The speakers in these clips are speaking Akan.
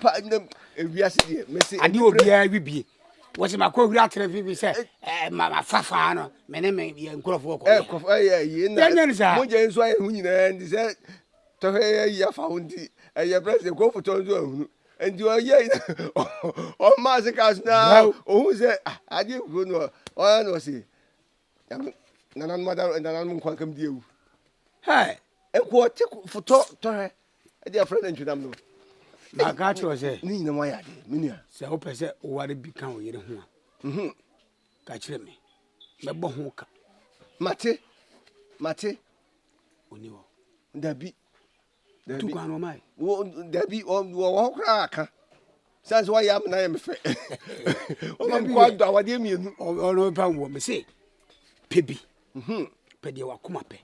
nipa ewiase de me say ade obia bibie wo se makɔhura atrefifi sɛ mama fafa no me ne me nkurɔfo kɔ kofa ye na mo je nso aye hu nyina ndi sɛ to he ya fa hundi ye president ko foto nso ahunu ndi o ye o ma se kas na o hu sɛ ade ku no o no se nanan madam nanan nkwan kam die wu hey enko te foto to he ade afra na ntwedam no maka cho se ni nyina mo ya de menua se wo pese o ware bi kan o yere ho a ka kire me mebo ho ka mate oni wo dabi tu kwa no mai wo dabi wo kra aka sans wa ya na ya me fe o ma kwa do awade mienu o no pa wo me se pebi pede wa kuma pe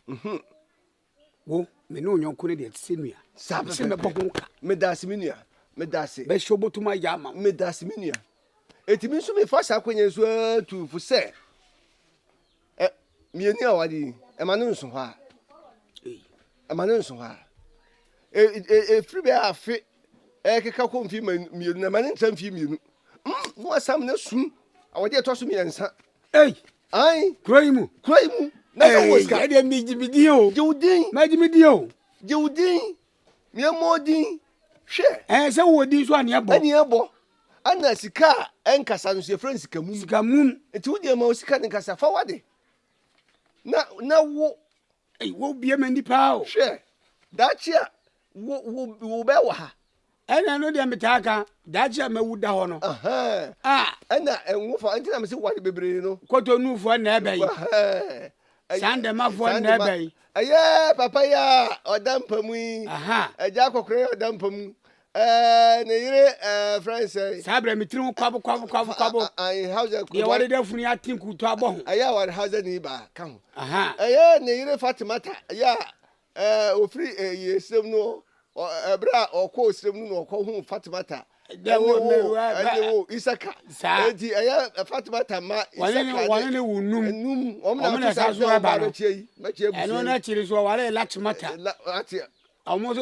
wo me no nyonko ne de tsenua sabe se mebo ho ka me dase menua me dase be shobotuma ya ma me dase menua etimi nso me fa sa kwanya nso atufu se mieni awade e ma no nso ha e ma no nso ha free be afi keka ko mfi mienu na ma ne ntam fi mienu no asam na sum awade etoso mi ensa ai kroimu na wo ska e de mi jibidi o jewudin ma jibidi o jewudin mi amodin hwe se wo din so ane ebo ana sika enkasa no se friend sika mum enti wo de ma sika ne kasa fa wade na wo wo bie mani pa o hwe dachia wo be wa ha ena no de metaka dachia mawuda ho no ena enwofa enti na me se wade bebre no kotonu na ebe sande mafo na ebe aye papa ya odampamu yi eja kokore odampamu ne yire friends sabre mitiri kwabo house ye wade da funi atinku to abo ho aye wade house ni ba ka ho aye ne yire Fatimata ya ofri yesem no ebra okọ osem no okọ hu Fatimata wo Isaka enti aye Fatimata ma Isaka wale ne wunum omna sa so ba no chie eno na chiri so wale Latimata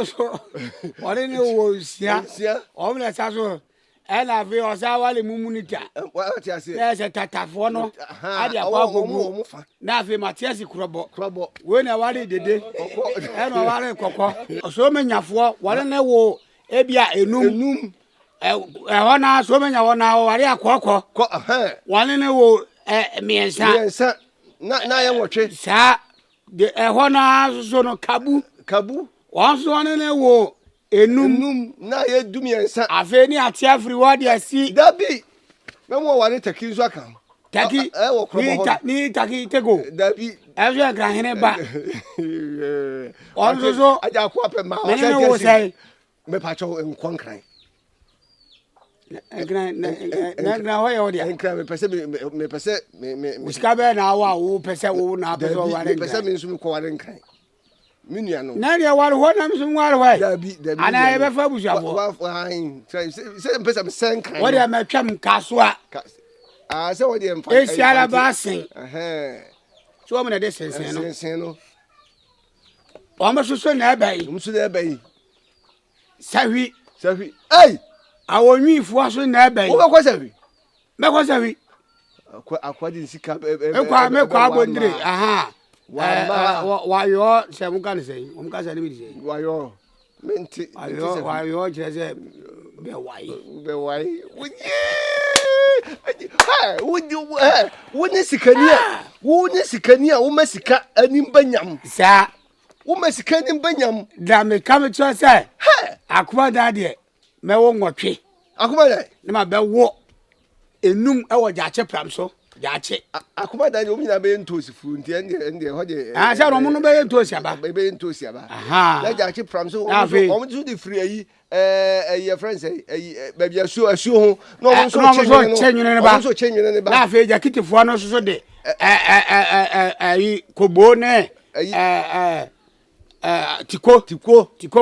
so wale ne wo sia omna sa so ela fi osa wale mumunita na se tatafo no ade akwa gogo na fi Matias krobo we na wale dede eno wale kokko so menyafo wale ne wo ebia enum wana so menya wana ware akoko wane ne wo miensa na ye nwotwe sa de na so no kabu wan so wane ne wo enum na ye dumiensa afi ni ati afri wadi asi dabi memo ware taki zo aka taki ni taki tego dabi afi gra hene ba wan so aja ko ape ma o se me pa cho nkwankran na hoye odi enkra me pese me usika be na wo pese wo na pese wo ware pese me nso me ko ware nkran menua no na dia ware ho na nso ware ho dabi ana e be fa busuafo se pese me senkran wo dia matwam kaso a se wo dia mfa esiala ba sen so mo na de sensen no o ma so na bai so na bai sahi ai awonwifo aso na bai wo ko sahi akwa din sika me kwa bondire wayo se mu kan sei o mu kan se ni mi sei wayo menti wayo jeze be wai wo ne sikania wo masika anim banyam sa wo masika anim banyam da me kam cho se akwa da de me wo nwotwe akwa da na ma be wo enum e wo jache pram so jache akwa da de o mi na be ntosifu nti ende ho de sha no mo no be ntosiaba na jache pram so o mo so de free ayi your friends baby asu ho no mo so chenyune ne ba na fe jakitifo no so de ayi kobo ne tiko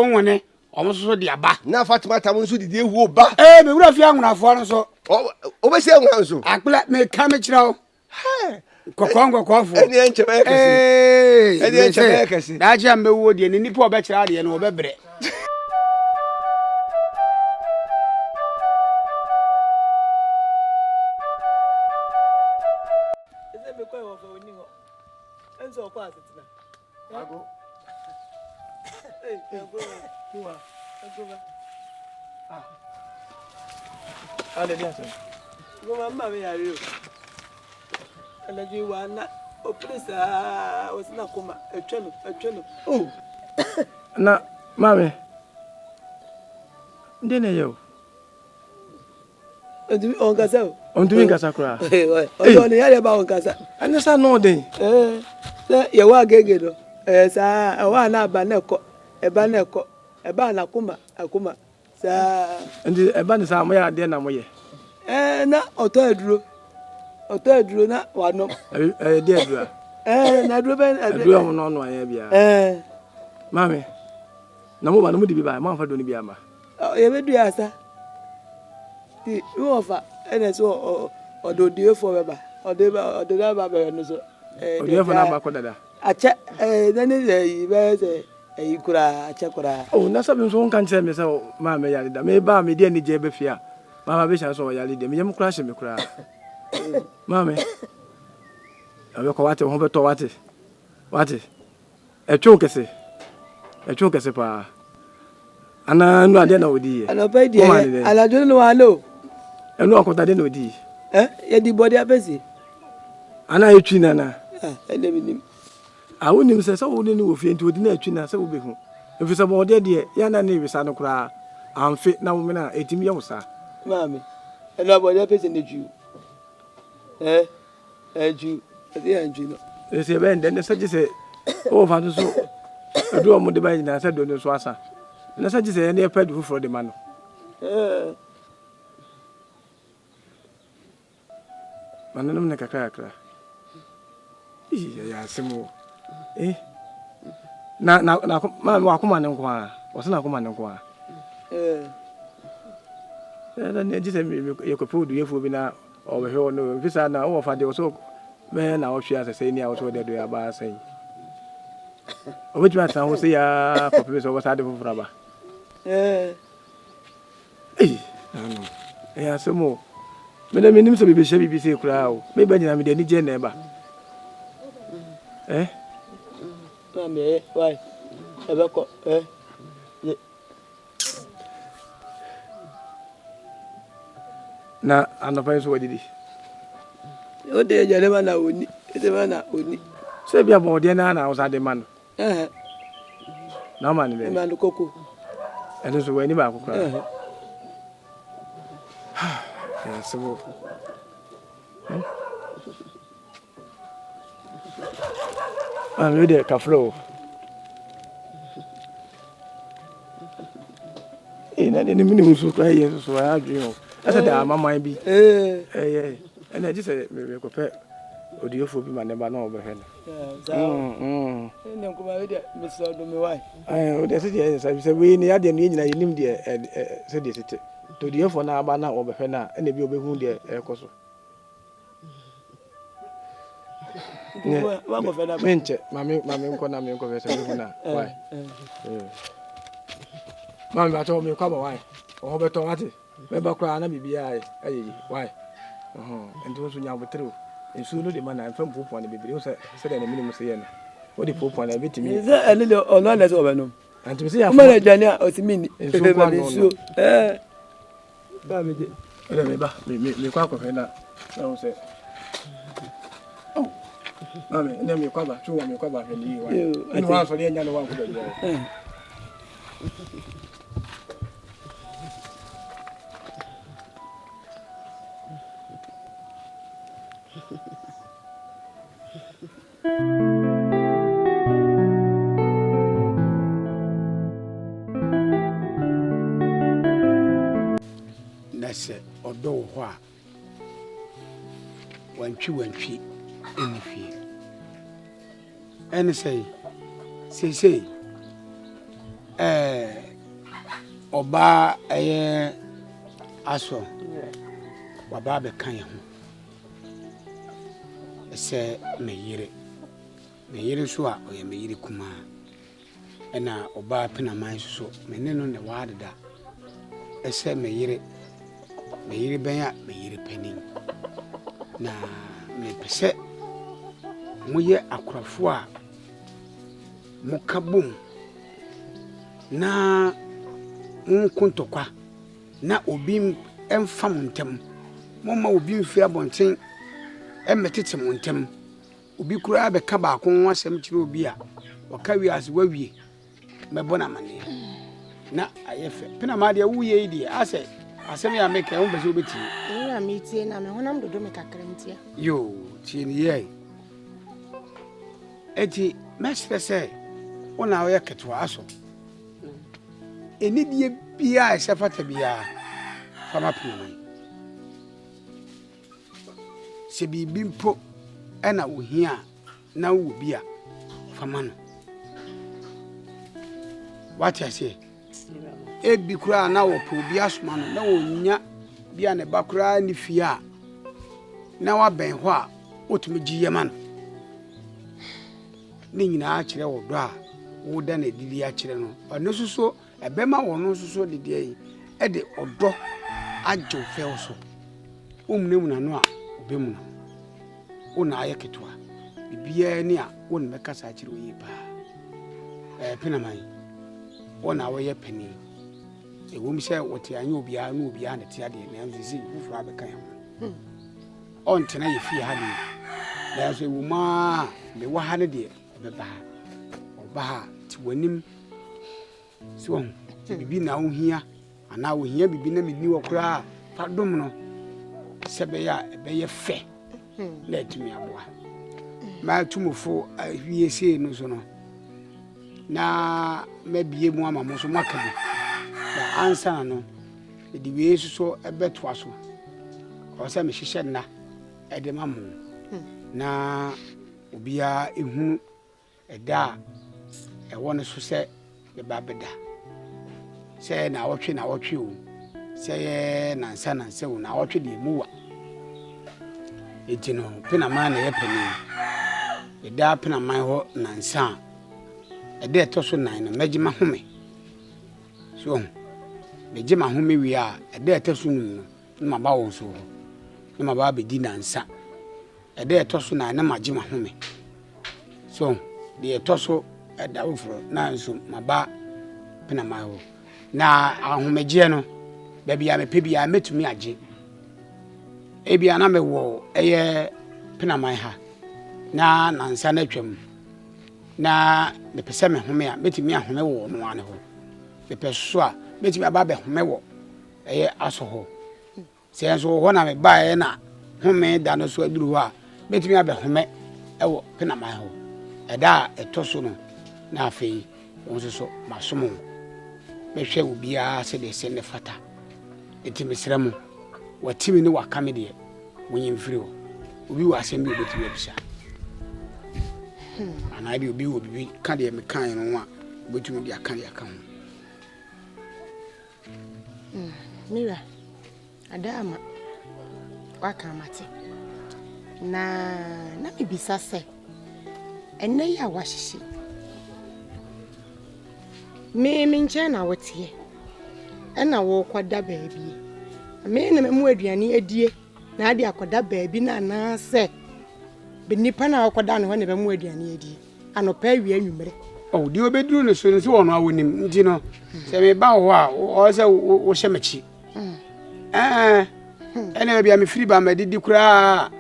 wone o mo so de aba na Fatimata mo so de ehu ba me wura fi anwunafo no so o be se anwun so akpla me ka me kira kokofo eni enche be kesi da je ambewo de ni nipa o be kira de no o be bre Ale dia so. Go mama ya rio. Ala ji wa na opresa osina kuma etweno. Oh. Na mame. Ndene yo. Ondumi onkasa. Ondumi nkasa kura. Oyo ni yale ba onkasa. Anasa no den. Se ye wa gege do. Sa wa na ba na ko. Eba na ko. Eba na akuma. Sa Ndi eba ni sa mo ya de na mo ye. Na oto aduro na wano. De adura. Na aduro ben adura mo no no aya bia. Mame. Na mo ba no mo di bi ba, ma fa do ni bi ama. Ye be du asa. Ti wo fa ene so ododie fo beba. Ode da ba be no so. Odie fo na ba ko dada. Ache na ni yi be se kura ache kura. Oh, na sabi so kan che me se mame ya da. Me ba me de ni je be fia. Mama be sha so ya le de. Me yem kura she me kura. Mame. Abe ko wate ho be to wate. Wate. Etwo kese pa. Ana nu ade na odi. Ana pa di e. Ala jo no wa no. Enu akota de na odi. Ye di body apesi. Ana etwi na na. Ene minim. Awu nim se wo ni wo fie nti odi na etwi na se wo be hu. Efi se bo de de ya na na wisa no kura. Amfe na wo me na etimi ye wusa. Mami. Enu body apesi na ju. Ju. Ade anju no. Ese be ndende se je o fa so edu omo de ba nyina se do no so asa. Na se je se ne pa du fufuro de ma no. Mananum ne kakra. Ya semo. Na ma wa kuma ne nko a. O se na kuma ne nko a. Na ne je se ye ko pu du ye fu bi na o be he no visa na o fa de so me na o hwia se ni a o so de do ya ba sai. O be twa san ho se ya papa so sa de fufura ba. Ya semo. Me na menim so bibi she bibi se kura o. Me ba nyina me de ni je na ba. Mami, why? Ebe ko Na anopa so wadidi. O de jale mana oni. Ede mana oni. Se bia bo de na o sa de man. Na man be. Man koko. Eno so wani ba kokra. Ya sebo. We de kafro. Na de ni mini so kwa ye so adwen o. Asa da mama bi. Ena ji se me ko pe odiofo bi ma ne ba na o be he no. Ene ko ba we de me so do me why. O de se je se we ni ade no nyina yenim de se de tete. To odiofo na ba na o be he na ena bi o be hu de ekoso. Wa mo fe na menche mami nko na me nko fe se me hu na why. Mami ba to me kwa ba why. O be to wate. Me ba kra na bibia ayi why. Ento so nya botero. Ensu no de mana fam popo na bibiri se de na minimum se ye no. Wo de popo na betimi. Ze ele de ono na se obenom. Antum se ya fa. Ma jani a otimini. Ensu kwa no. Ba me je. Ele me ba me kwa ko fe na. Na wo se. Oh. Mami, ne me kwa ba, chuwa me kwa ba fe ni why. Enu wa so le nya no wa ko de. Nase odo ho a wantwi eni fie eni sei oba aso waba be kan ye ho ese meyire so a oye meyire kuma ena oba pena man so meneno ne wadeda ese meyire benya meyire panin na me pese moye akrafo a mokabom na nkontokwa na obi emfa montem moma obi mfi abonten emetete montem obi kura be ka ba kon asem kire obi a waka wiase wawie mebona mane na ayefe pina ma de wuye idi ase asem ya meka wo bese obeti na metie na me honam dodo me kakrantia yo tie ni ye eti mesre se ona wo yaketwa aso enidie bia esefata bia fama pina se bibi mpo ena wo hia na wo bia fama no what I say ebi kura na wo po bi asoma no na wonya bia ne bakura ni fia na wa ben ho a otumi giyema no ni nyina a kire wo do a wo da na didi a kire no ono suso ebema wo no suso didi yi e de odo ajo fe wo so omnemu na no a obemu na ona ayeketwa bibia ni a won mekasa kire wo yi ba pina mai ona wo ye pani ewom sɛ wote anya obia na obia na tia de na nzizi fufura beka ya on tena ye fie ha de na so ewuma me wa ha ne de beba oba ti wanim so bibi na wo hia ana wo hia bibi na medni wo kura fa dom no sɛ be ya be ye fe na etumi aboa ma tumufo ahwie sei no so no na mabie mu ama mo so makabi na ansa no edi we so ebeto aso o se me hihye na ede mamu na obia ehunu eda ewo ne so se be ba beda se na wotwe o se ye nansa o na wotwe de muwa etino pena ma na ye pani eda pena man ho nansa ede to so nan no magima home so magima home wi a ede to so nu no ma ba wo so no ma ba be di nansa ede to so nan na magima home so de to so eda wo fro na so ma ba pena ma ho na ahomeje no ba bia me pe bia metumi age e bia na me wo eye pena man ha na nansa na twam na me pese me home a metimi ahome wo no ane ho me peso a metimi aba be home wo eye aso ho se enso ho na me ba e na home da no so aduru ho a metimi aba home ewo pena man ho eda etoso no na afei won so masomo me hwe obi a se de se ne fata etimi sremo watimi ni wakame de wonyin firi ho obi wa asem bi obetimi abisa ana bi obi wo bibi ka de me kan no a obetumi de aka de aka ho mira adama waka mate na me bisa se enne ya wahyehe me nche na wotie ena wo kwada baabi me na mu aduane adie na ade akoda baabi na na se be nipa na akoda ne ho ne be mu aduane adie anopa awie anwumere oh di obeduru ne so ne se wono awonim nti no se me ba ho a o se wo hye machi ene bia me firi ba ma didi kura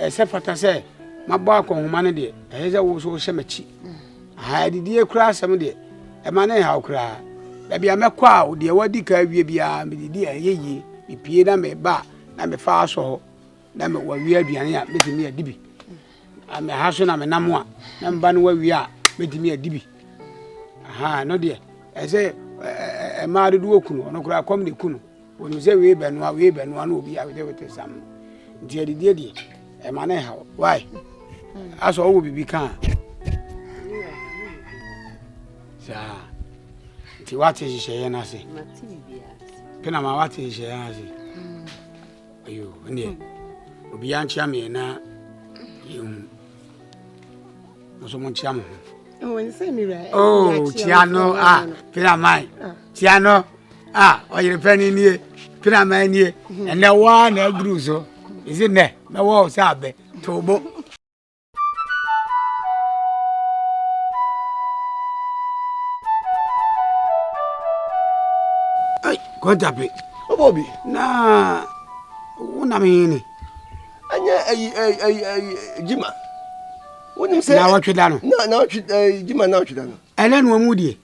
se fata se mabo akonhoma ne de se wo so hye machi ha didi kura asem de e ma ne ha kura da bia mekwa o de wadi ka awie bia me didi ayeye bipie na me ba na me fa aso ho na me wawie aduane a betimi adibi ame ha so na me namo a na mba no wawie a betimi adibi aha no de ese ma do okunu no kura kom ne kunu wonu se we benu na obi a we de sam nti adidi de e ma na ha why aso wo bibi kan sa ti wate hihye na se pena ma wate hihye na se ayo ne obi anchia me na yum mo nchia mo won say mira tiano pena mai tiano oyire pani nie pena mai nie ene wa na agru so izi ne me wo sa be tobo Kontape. Obobi. Na una mini. Anya Jima. Wonim say na watweda no. Na watweda Jima na watweda no. Ele no amudie.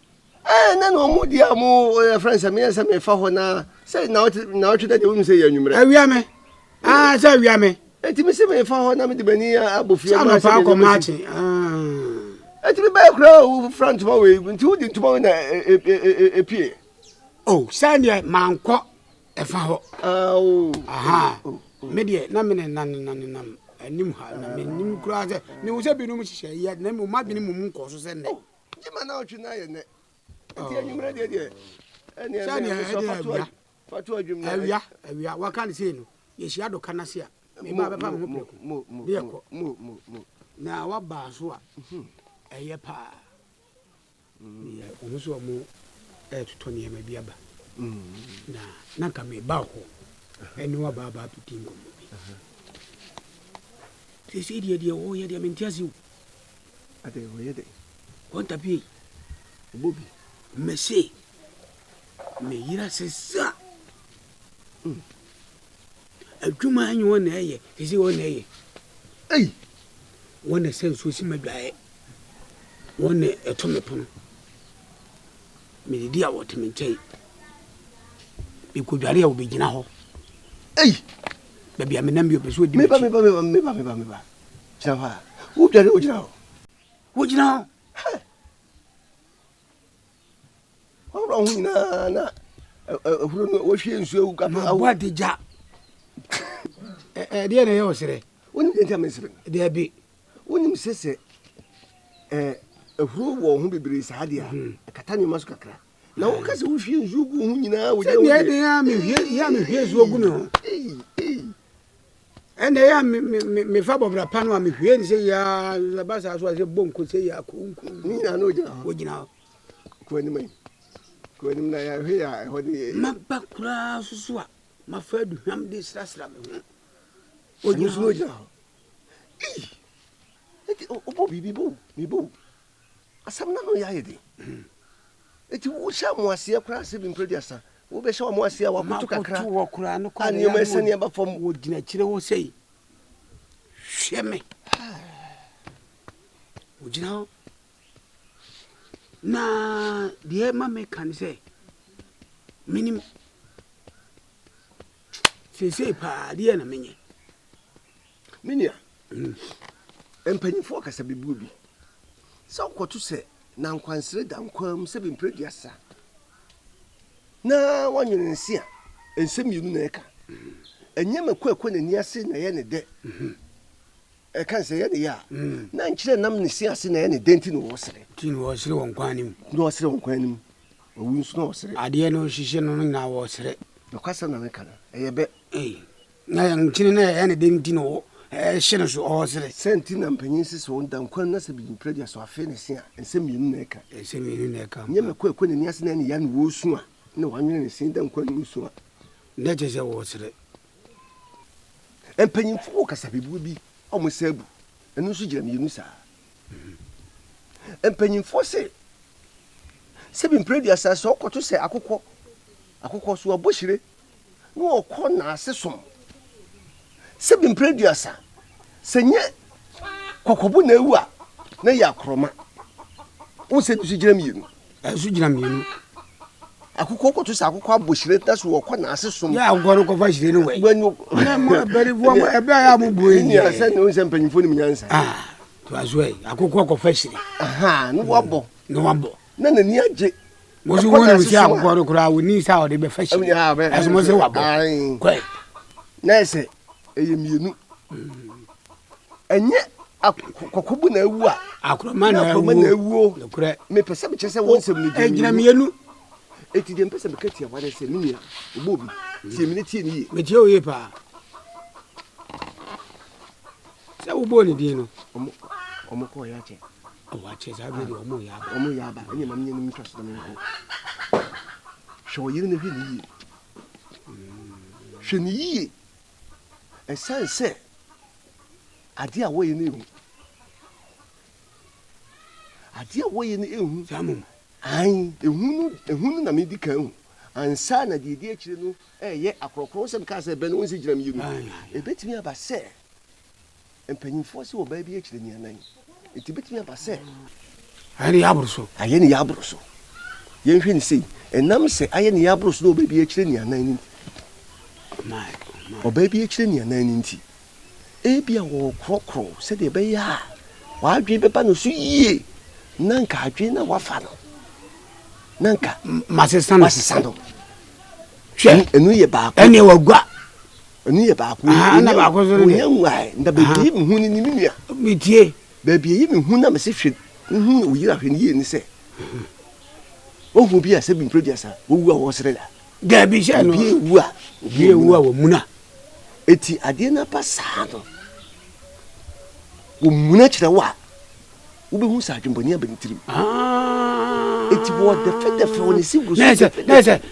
Na no amudie amu friends me say me fa ho na say na watweda de wonim say ya nwumre. Awia me. Say awia me. Enti me say me fa ho na me de bani abofia ma say ko machi. Enti me ba kra front ma we nti wodi ntuma na epie. Oh, sanya manko efa ho. Aha. Me de na me nan anim ha na me nim kura se me wo se binu mu hihye ya na me ma binu mu nko so se ne. Jima na otwe na ye ne. Enti anwumre de eni sanya fatu adwum na. Awia wa kan se no. Ye hia do kana se a. Me ba be pa mo preko. Mo. Na wa ba so a. Eye pa. Ye omo so mo tuto ne ma bi aba. Na ka me ba ho. Eni wa ba pitingo mo bi. Sisi dia wo ye dia mentiasi. Ade wo ye de. Konta bi. Bobi. Mese. Me yira sesa. Adwuma anyi wona eye. Sisi wona eye. Wona senso si madwae. Wona eto mepono. Me di a wote me nkyai. Be ko dware a wo be gina ho. Baby amenam bi opeso di. Me ba. Chava. Wo dware wo gina ho. Wo gina ho. Wo hu na ehuru no wo hwie nsu ewu ka pa. Wo adija. De na ye osire. Woni ntia mesire. De bi. Woni sese ehuru wo hu bibire saade a. Kata ni maso kakra. Na wo kase wo hwie nsu gu hu nyina wo gina. Ne de ya me hwie nsu gu no. Ene ya me fa bobra pano a me hwie ni se ya labasa so se bonko se ya kunku. Ni na no gina. Wo gina. Ko ni mai. Ko ni na ya hwe ya ho ni. Mabakura susu a mafa du hwam de srasra me. O ni so gina. Obo bibo mi bo. Asam na no ya yede. Eti wo sha mo ase akra se bi mprediasa. Wo be sha mo ase a wakoto kakra. Makoto wo kura no kwa. Ani o mesani aba fom wo gina kire wo sei. Hweme. Wo gina ho. Na de ma me kan say. Minim. Sese pa de na menye. Minia. Empanyifo kasa bibu bi. Sa kwoto se na nkwansere da nkwam se bi mprediasa. Na wanwene nsi a ensem yinu na eka. Enye makwa na ni ase na ye ne de. Kan se ye ne ya. Na nkire nam ne si ase na ye ne denti no wo sere. Ti no wo sere won kwanim. No wo sere won kwanim. Owu nsu no wo sere. Ade no hihye no na wo sere. No kwasa na meka na. Eye be. Na ya nkire na ye ne denti no wo. Shine so wo sere. Senti na mpanyin sisi won dan kwan na se bi mpredia so afi ne si a ensem yinu na eka. Ensem yinu na eka. Nye makwa na ni ase na ne ya ne wo su a. Na wanwene ne si dan kwan no su a. Na je se wo sere. Empanyimfo kasa bibu bi omo sabu enu so gira miyenu sa empanyimfo se bi mpredia sa so okoto se akokɔ so abohire no okɔ na asesom se bi mpredia sa senye kokobu na ewu a na ya kroma wo se du so gira miyenu so gira miyenu akokɔ koto se akokɔ abohire ta so okɔ na asesom ya agoro ko fa hire no we na mo bari bo mo ebe ya mo bo ni asa ne won se mpanyimfo ni nyansa to azoe akokɔ ko fa hire no wabo na nani age mo so woni si akokɔ kura woni sa o de be fa hire aso mo se wabo kwai na ese eyemienu enye kokobu na ewu a akroma na ewu kura me pese be chese won sem ni ejina mienu eti de mpese be katia wade se minia obobi tie mi ne tie ni ye me tie oye pa se wo bo ni din no omo ko ya che o wa che sa bi de omo ya ba enye mam nyenu mitwa so na ko sho yiri ne hwe ni ye hwe ni ye esanse ade a wo ye ne hu ade a wo ye ne ehu samum ai ehunu na me di kan hu ansa na de akyire no ye akrokro sem ka se be no nsi gyina mienu ebetimi aba se empanyimfo se wo ba bi akyire ni anan etibetimi aba se ayeni yabruso yenhwe ni sei enam se ayeni yabruso no ba bi akyire ni anan ni o ba bi akyire ni anan ni nti ebia wo krokro se de be ya wa adwe be ba no so yie nanka adwe na wafa no nanka masesano hwe enu ye baako ene wagwa enu ye baako na baako so ne nwai nda bebi mi hu ni minua mitie bebi yi mi hu na me se hwe hu o yira hwe ni ye ni se o hu bi ase bi producer o wu a wo sere da da bi sha no bi wu a wo muna eti ade na pasa no wo muna kire wa wo be hu sa adwemboni abanitirim eti wo de fe woni si gusu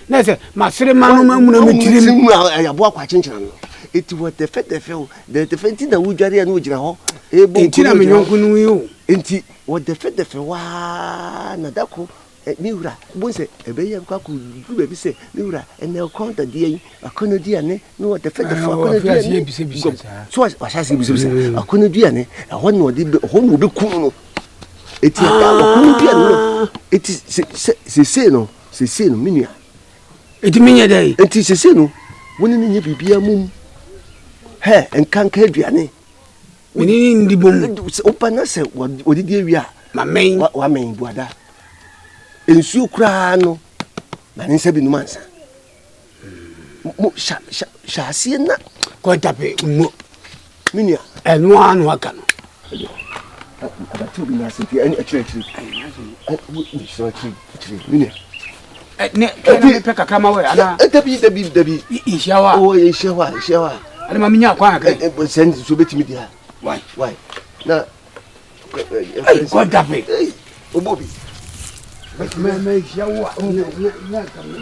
nese masere manu mamuna metirim ayabo akwa chenchena no eti wo de fe de fe ti na wudware ya no gira ho eti na menyonku no yo enti wo de fe wa na dako mi wura bonse ebe ye kwa ku be bi se mi wura ene konta die akono dia ne no wo de fe akono dia ne so wa sha se bi akono dia ne ho no de ho no be ku no eti ata ko bia no eti se no minua eti minya dai eti se no woni ne nye bibia mum he enkanka aduane woni ndi bom opana se odidi awia mamen wa men buada ensuo kura no na ne se bi numansa mo sha sie na ko tape mo minua enu anu aka no abatu bi na senti ani achire ni so minua ne kana pe kakra ma we ana dabi ishawa oh ishawa ani ma minya kwa aka senti so betimi dia why na ko tape obobi me ishawa na ka me